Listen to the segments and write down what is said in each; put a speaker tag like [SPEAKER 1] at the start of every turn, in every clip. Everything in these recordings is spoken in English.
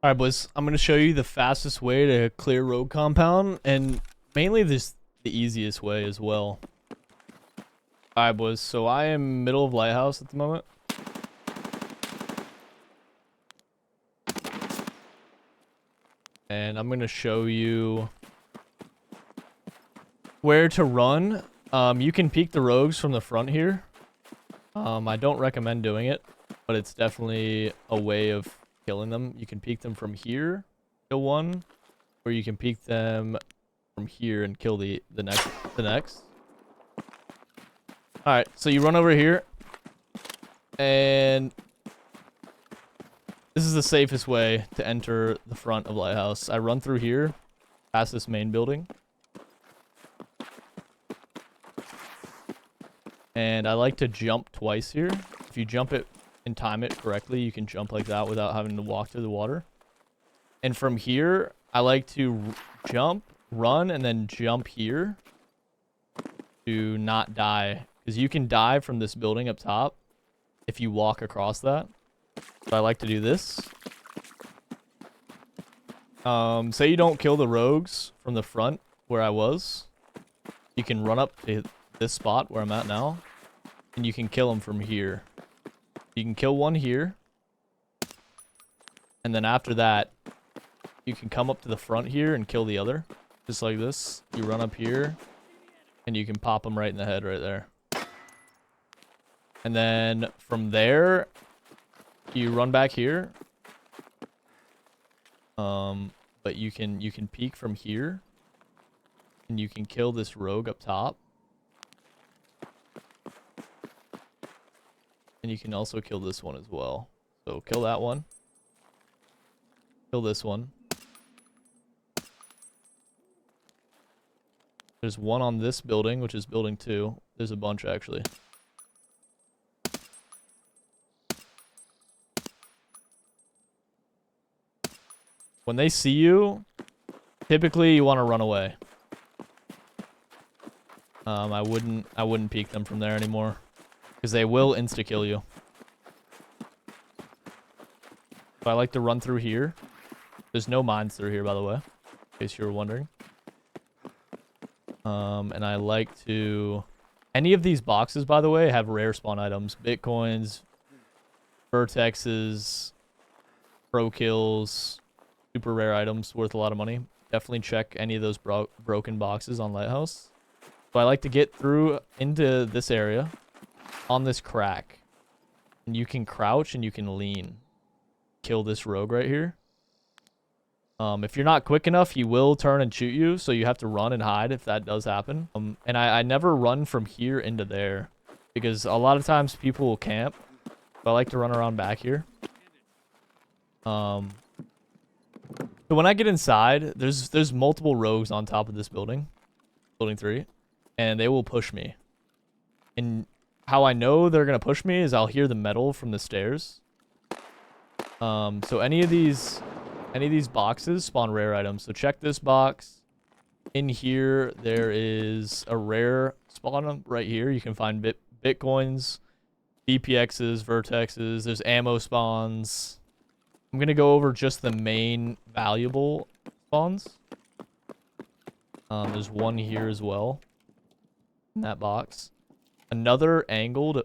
[SPEAKER 1] Alright, boys, I'm going to show you the fastest way to clear rogue compound, and mainly this the easiest way as well. Alright, boys, so I am middle of Lighthouse at the moment. And I'm going to show you where to run. You can peek the rogues from the front here. I don't recommend doing it, but it's definitely a way of killing them. You can peek them from here, kill one, or you can peek them from here and kill the next. All right, so you run over here, and this is the safest way to enter the front of Lighthouse. I run through here, past this main building, and I like to jump twice here. If you jump it and time it correctly, you can jump like that without having to walk through the water. And from here, I like to jump, run, and then jump here to not die. Because you can die from this building up top if you walk across that. So I like to do this. Say you don't kill the rogues from the front where I was. You can run up to this spot where I'm at now, and you can kill them from here. You can kill one here, and then after that, you can come up to the front here and kill the other, just like this. You run up here, and you can pop them right in the head right there. And then from there, you run back here. But you can peek from here, and you can kill this rogue up top. And you can also kill this one as well. So kill that one. Kill this one. There's one on this building, which is building 2. There's a bunch actually. When they see you, typically you want to run away. I wouldn't peek them from there anymore, because they will insta-kill you. So I like to run through here. There's no mines through here, by the way, in case you were wondering. And I like to... Any of these boxes, by the way, have rare spawn items. Bitcoins, vertexes, pro kills, super rare items worth a lot of money. Definitely check any of those broken boxes on Lighthouse. So I like to get through into this area on this crack, and you can crouch and you can lean, kill this rogue right here. If you're not quick enough, he will turn and shoot you, so you have to run and hide if that does happen. And I never run from here into there, because a lot of times people will camp, but I like to run around back here. So when I get inside, there's multiple rogues on top of this building, building 3, and they will push me. And how I know they're gonna push me is I'll hear the metal from the stairs. So any of these boxes spawn rare items. So check this box. In here, there is a rare spawn right here. You can find bitcoins, DPXs, vertexes. There's ammo spawns. I'm gonna go over just the main valuable spawns. There's one here as well in that box. Another angle to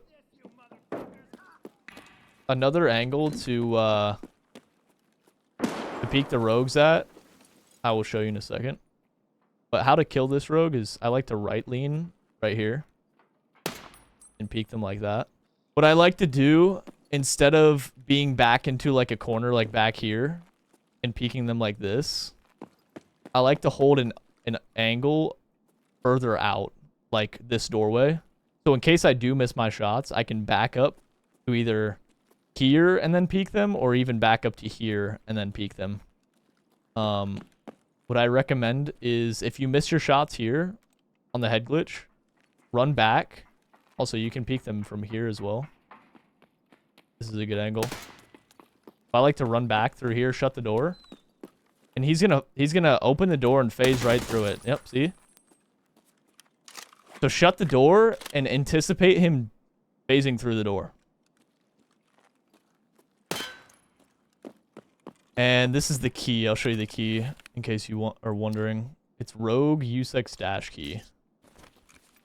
[SPEAKER 1] peek the rogues at, I will show you in a second. But how to kill this rogue is I like to right lean right here and peek them like that. What I like to do, instead of being back into like a corner like back here and peeking them like this, I like to hold an angle further out, like this doorway. So in case I do miss my shots, I can back up to either here and then peek them, or even back up to here and then peek them. What I recommend is if you miss your shots here on the head glitch, run back. Also, you can peek them from here as well. This is a good angle. I like to run back through here, shut the door, and he's gonna open the door and phase right through it. Yep, see? So shut the door and anticipate him phasing through the door. And this is the key. I'll show you the key in case you are wondering. It's Rogue USEC Stash Key.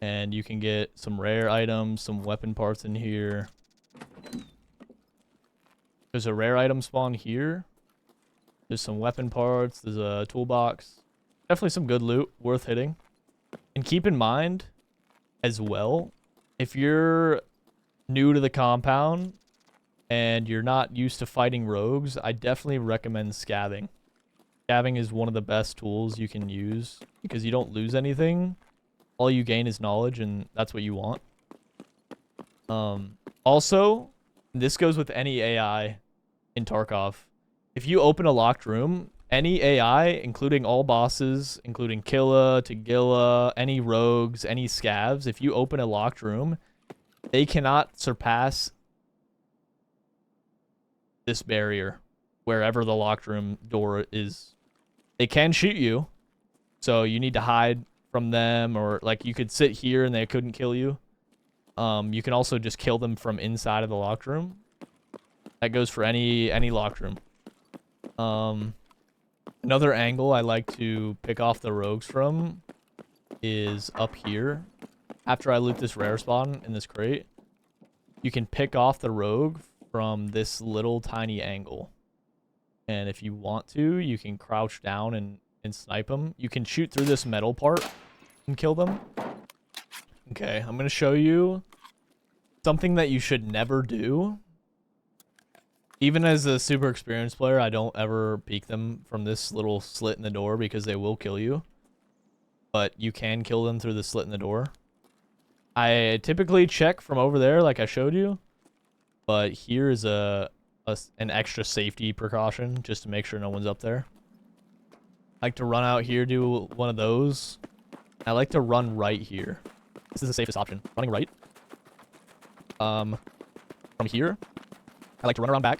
[SPEAKER 1] And you can get some rare items, some weapon parts in here. There's a rare item spawn here. There's some weapon parts. There's a toolbox. Definitely some good loot worth hitting. And keep in mind as well, if you're new to the compound and you're not used to fighting rogues, I definitely recommend scabbing. Scabbing is one of the best tools you can use because you don't lose anything. All you gain is knowledge, and that's what you want. Also, this goes with any AI in Tarkov. If you open a locked room, any AI, including all bosses, including Killa, Tagilla, any rogues, any scavs, if you open a locked room, they cannot surpass this barrier wherever the locked room door is. They can shoot you, so you need to hide from them, or like you could sit here and they couldn't kill you. You can also just kill them from inside of the locked room. That goes for any locked room. Another angle I like to pick off the rogues from is up here. After I loot this rare spawn in this crate, you can pick off the rogue from this little tiny angle. And if you want to, you can crouch down and snipe them. You can shoot through this metal part and kill them. Okay, I'm going to show you something that you should never do. Even as a super experienced player, I don't ever peek them from this little slit in the door because they will kill you. But you can kill them through the slit in the door. I typically check from over there like I showed you. But here is an extra safety precaution just to make sure no one's up there. I like to run out here, do one of those. I like to run right here. This is the safest option. Running right. From here, I like to run around back.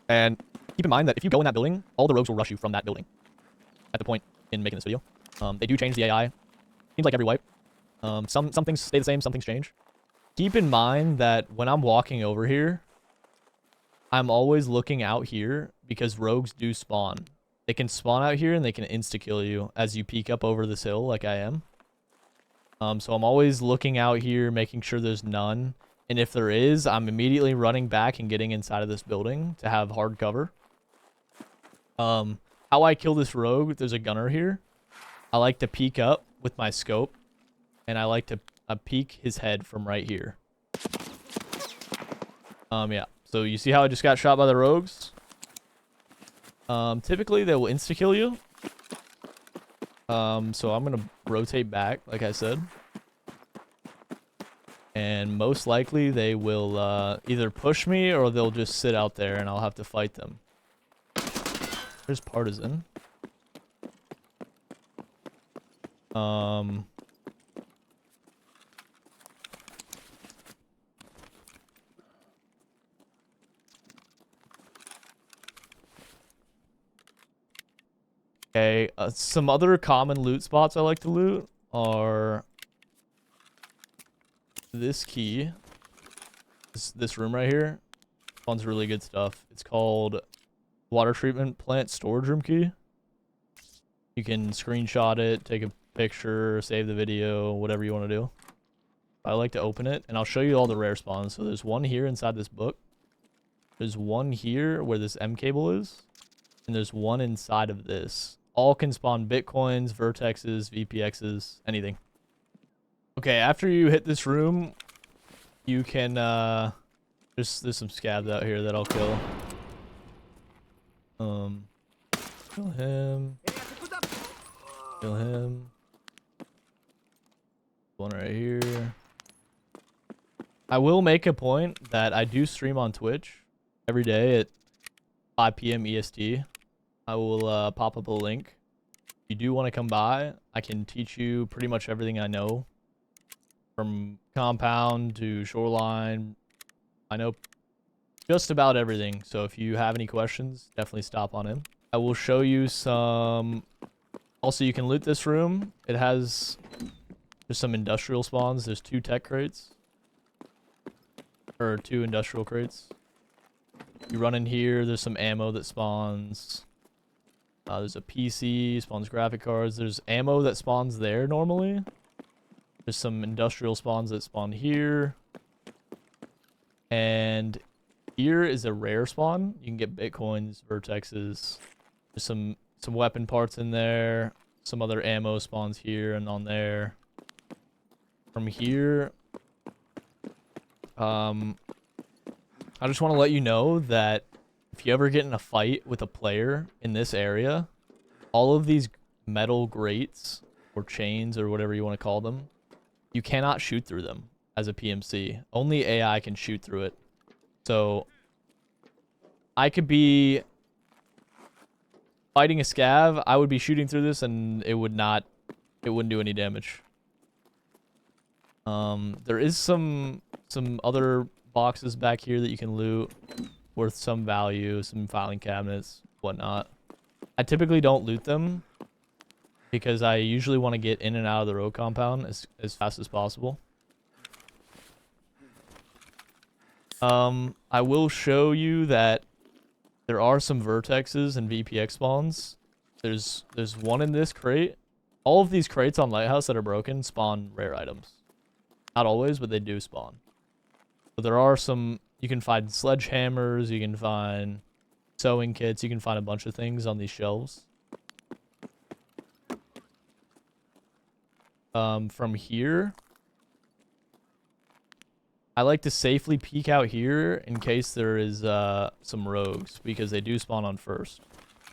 [SPEAKER 1] And keep in mind that if you go in that building, all the rogues will rush you from that building. At the point in making this video. They do change the AI. Seems like every wipe. Some things stay the same, some things change. Keep in mind that when I'm walking over here, I'm always looking out here because rogues do spawn. They can spawn out here and they can insta-kill you as you peek up over this hill like I am. So I'm always looking out here, making sure there's none. And if there is, I'm immediately running back and getting inside of this building to have hard cover. How I kill this rogue, there's a gunner here. I like to peek up with my scope. And I like to peek his head from right here. Yeah. So you see how I just got shot by the rogues? Typically they will insta-kill you. So I'm gonna rotate back, like I said. And most likely they will either push me or they'll just sit out there and I'll have to fight them. There's Partisan. Okay, some other common loot spots I like to loot are this key. This room right here. One's really good stuff. It's called water treatment plant storage room key. You can screenshot it, take a picture, save the video, whatever you want to do. I like to open it, and I'll show you all the rare spawns. So there's one here inside this book. There's one here where this M cable is. And there's one inside of this. All can spawn bitcoins, vertexes, VPXs, anything. Okay, after you hit this room, you can there's some scabs out here that I'll kill. Kill him. Kill him. One right here. I will make a point that I do stream on Twitch every day at 5 p.m. EST. I will pop up a link. If you do want to come by, I can teach you pretty much everything I know. From compound to shoreline. I know just about everything. So if you have any questions, definitely stop on in. I will show you some... Also, you can loot this room. There's some industrial spawns. There's 2 tech crates. Or 2 industrial crates. You run in here, there's some ammo that spawns. There's a PC, spawns graphic cards. There's ammo that spawns there normally. There's some industrial spawns that spawn here. And here is a rare spawn. You can get bitcoins, vertexes. There's some weapon parts in there. Some other ammo spawns here and on there. From here, I just want to let you know that if you ever get in a fight with a player in this area, all of these metal grates or chains or whatever you want to call them, you cannot shoot through them as a PMC. Only AI can shoot through it. So I could be fighting a scav, I would be shooting through this and it wouldn't do any damage. There is some other boxes back here that you can loot worth some value, some filing cabinets, whatnot. I typically don't loot them because I usually want to get in and out of the road compound as fast as possible. I will show you that there are some vertexes and VPX spawns. There's one in this crate. All of these crates on Lighthouse that are broken spawn rare items. Not always, but they do spawn. But there are some, you can find sledgehammers, you can find sewing kits, you can find a bunch of things on these shelves. From here, I like to safely peek out here in case there is some rogues, because they do spawn on first.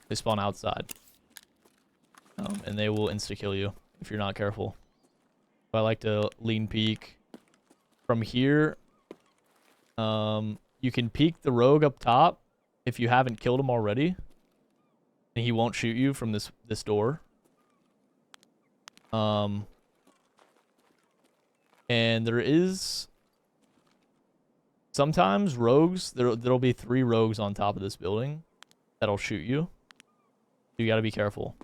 [SPEAKER 1] They spawn outside. And they will insta-kill you if you're not careful. So I like to lean peek. From here, you can peek the rogue up top if you haven't killed him already. And he won't shoot you from this door. And there is sometimes rogues, there'll be 3 rogues on top of this building that'll shoot you. You gotta be careful.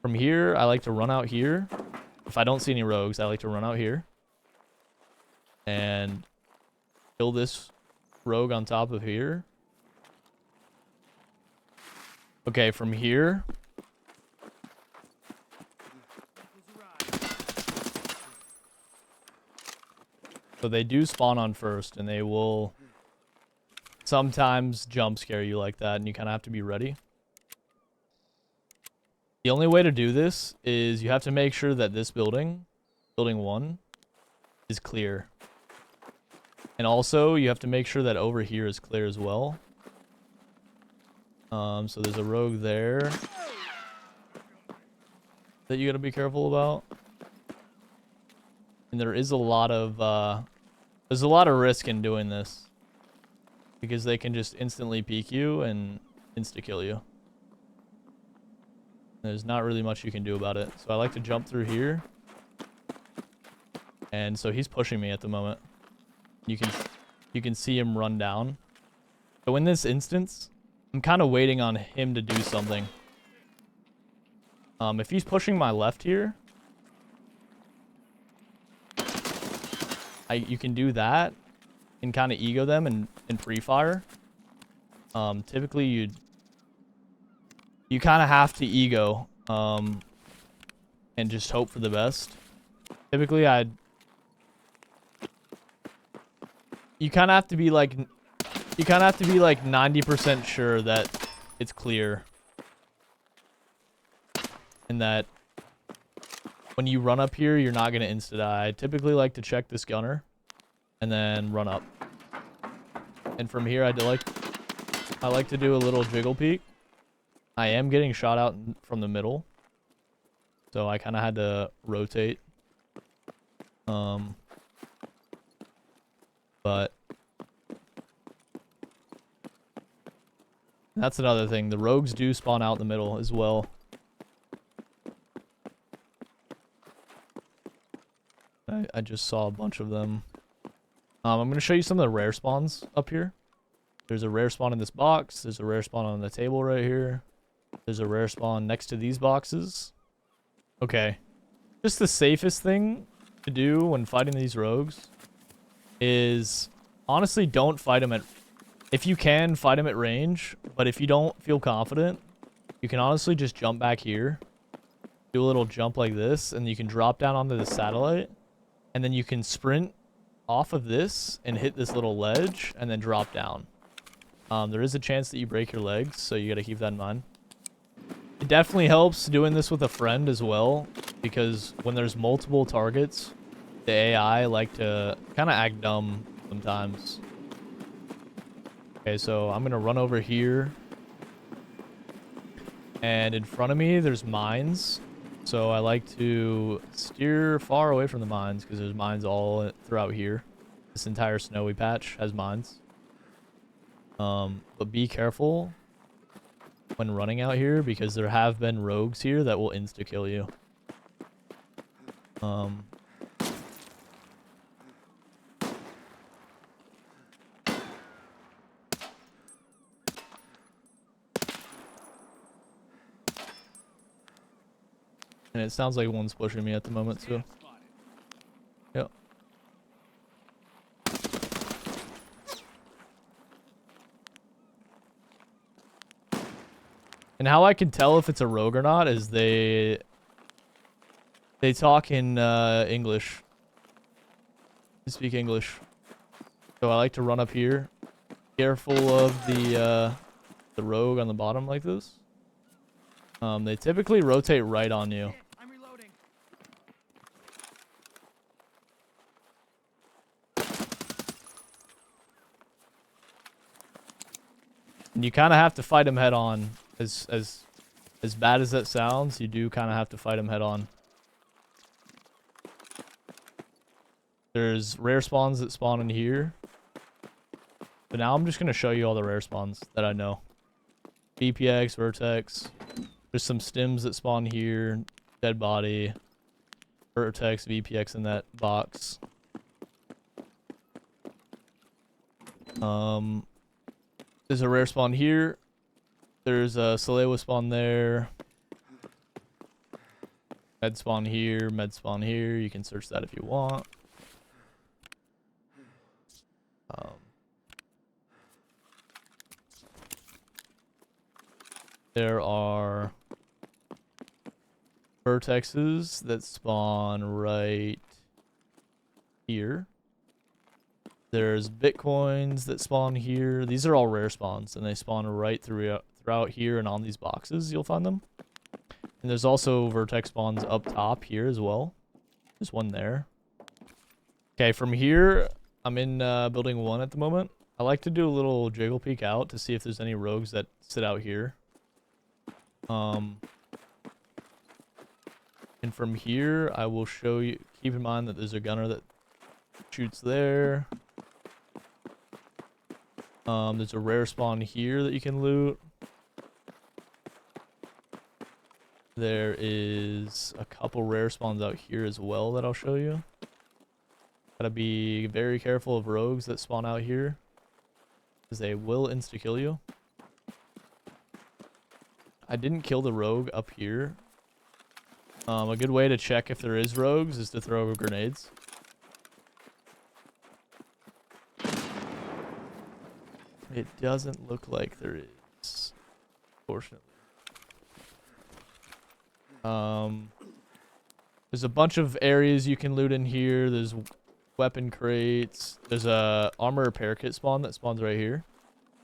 [SPEAKER 1] From here, I like to run out here. If I don't see any rogues, I like to run out here and kill this rogue on top of here. Okay, from here, so they do spawn on first, and they will sometimes jump scare you like that, and you kind of have to be ready. The only way to do this is you have to make sure that this building, building 1, is clear. And also, you have to make sure that over here is clear as well. So there's a rogue there that you gotta be careful about. And there is a lot of, there's a lot of risk in doing this. Because they can just instantly peek you and insta-kill you. There's not really much you can do about it. So I like to jump through here. And so he's pushing me at the moment. You can see him run down. So in this instance, I'm kind of waiting on him to do something. If he's pushing my left here, you can do that and kind of ego them and pre-fire. Typically you kind of have to ego and just hope for the best. Typically you kind of have to be like 90% sure that it's clear. And that when you run up here, you're not going to insta-die. I typically like to check this gunner and then run up. And from here, I like to do a little jiggle peek. I am getting shot out from the middle. So I kind of had to rotate. But that's another thing. The rogues do spawn out in the middle as well. I just saw a bunch of them. I'm going to show you some of the rare spawns up here. There's a rare spawn in this box. There's a rare spawn on the table right here. There's a rare spawn next to these boxes. Okay. Just the safest thing to do when fighting these rogues is honestly don't fight them at If you can, fight him at range, but if you don't feel confident, you can honestly just jump back here, do a little jump like this, and you can drop down onto the satellite, and then you can sprint off of this and hit this little ledge, and then drop down. There is a chance that you break your legs, so you gotta keep that in mind. It definitely helps doing this with a friend as well, because when there's multiple targets, the AI like to kind of act dumb sometimes. Okay, so I'm gonna run over here. And in front of me, there's mines. So I like to steer far away from the mines, because there's mines all throughout here. This entire snowy patch has mines. But be careful when running out here, because there have been rogues here that will insta-kill you. And it sounds like one's pushing me at the moment too. Yep. And how I can tell if it's a rogue or not is they talk in English. They speak English. So I like to run up here. Careful of the rogue on the bottom like this. They typically rotate right on you.
[SPEAKER 2] I'm reloading.
[SPEAKER 1] And you kind of have to fight him head on. As bad as that sounds, you do kind of have to fight him head on. There's rare spawns that spawn in here. But now I'm just going to show you all the rare spawns that I know. BPX, Vertex. There's some stims that spawn here. Dead body. Vertex, VPX in that box. There's a rare spawn here. There's a Salewa spawn there. Med spawn here, med spawn here. You can search that if you want. There are vertexes that spawn right here. There's bitcoins that spawn here. These are all rare spawns, and they spawn right throughout here and on these boxes. You'll find them. And there's also vertex spawns up top here as well. There's one there. Okay, from here, I'm in building 1 at the moment. I like to do a little jiggle peek out to see if there's any rogues that sit out here. And from here, I will show you. Keep in mind that there's a gunner that shoots there. There's a rare spawn here that you can loot. There is a couple rare spawns out here as well that I'll show you. Gotta be very careful of rogues that spawn out here, because they will insta-kill you. I didn't kill the rogue up here. A good way to check if there is rogues is to throw grenades. It doesn't look like there is, fortunately. There's a bunch of areas you can loot in here. There's weapon crates. There's a armor repair kit spawn that spawns right here.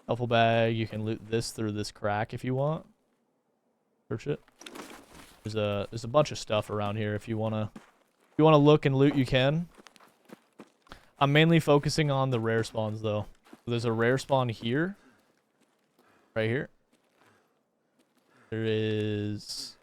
[SPEAKER 1] Duffel bag. You can loot this through this crack if you want. Search it. There's a bunch of stuff around here if you wanna look and loot, you can. I'm mainly focusing on the rare spawns though. So there's a rare spawn here. Right here. There is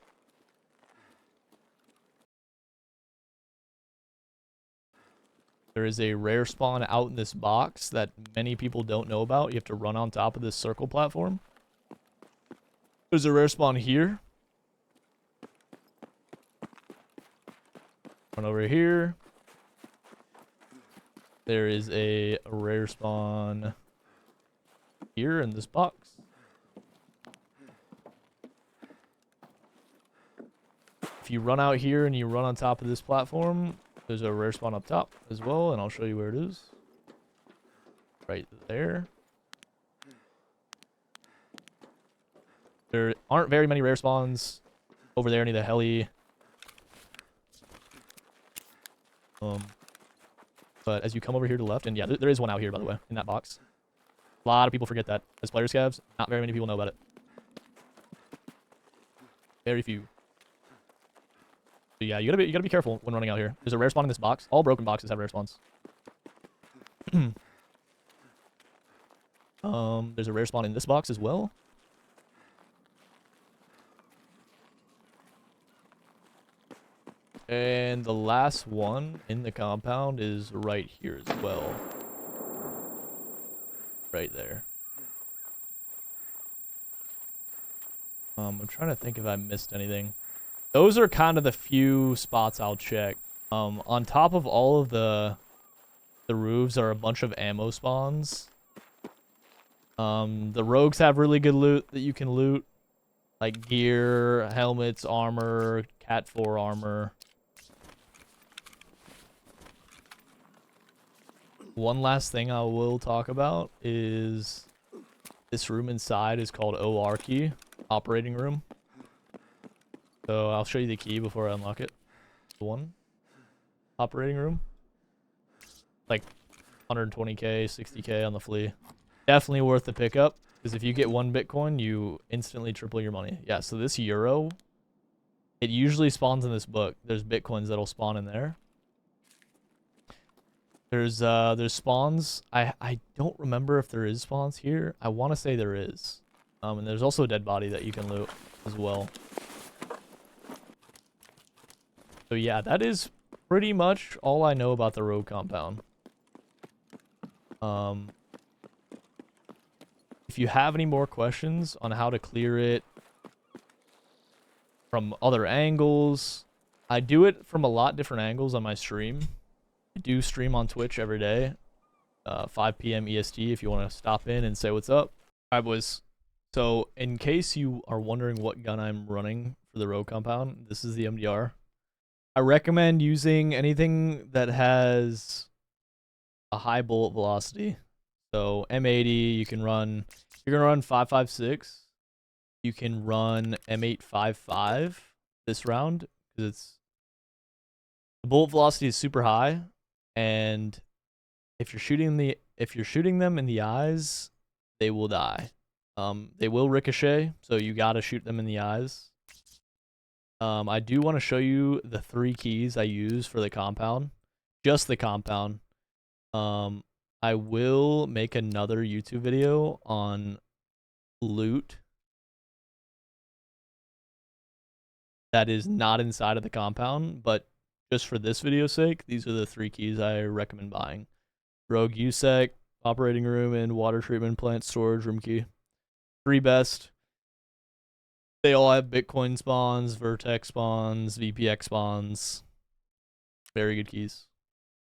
[SPEAKER 1] a rare spawn out in this box that many people don't know about. You have to run on top of this circle platform. There's a rare spawn here. Run over here. There is a rare spawn here in this box. If you run out here and you run on top of this platform, there's a rare spawn up top as well, and I'll show you where it is. Right there. There aren't very many rare spawns over there near the heli. But as you come over here to the left, and yeah, there is one out here, by the way, in that box. A lot of people forget that. As player scavs, not very many people know about it. Very few. So yeah, you gotta be careful when running out here. There's a rare spawn in this box. All broken boxes have rare spawns. There's a rare spawn in this box as well. And the last one in the compound is right here as well. Right there. I'm trying to think if I missed anything. Those are kind of the few spots I'll check. On top of all of the roofs are a bunch of ammo spawns. The rogues have really good loot that you can loot. Like gear, helmets, armor, Cat 4 armor. One last thing I will talk about is this room inside is called OR key, operating room. So I'll show you the key before I unlock it. One operating room. Like 120k, 60k on the flea. Definitely worth the pickup, because if you get 1 Bitcoin, you instantly triple your money. Yeah, so this euro, it usually spawns in this book. There's Bitcoins that'll spawn in there. There's spawns. I don't remember if there is spawns here. I want to say there is. And there's also a dead body that you can loot as well. So yeah, that is pretty much all I know about the rogue compound. If you have any more questions on how to clear it from other angles, I do it from a lot different angles on my stream. I do stream on Twitch every day, 5 p.m. EST if you want to stop in and say what's up. Alright boys, so in case you are wondering what gun I'm running for the rogue compound, this is the MDR. I recommend using anything that has a high bullet velocity. So M80, you can run, you're going to run 5.56. You can run M855 this round, because it's, the bullet velocity is super high, and if you're shooting them in the eyes, they will die. They will ricochet, so you gotta shoot them in the eyes. I do want to show you the 3 keys I use for the compound, just the compound. I will make another YouTube video on loot that is not inside of the compound, but just for this video's sake, these are the 3 keys I recommend buying. Rogue USEC, operating room, and water treatment plant storage room key. 3 best. They all have Bitcoin spawns, Vertex spawns, VPX spawns. Very good keys.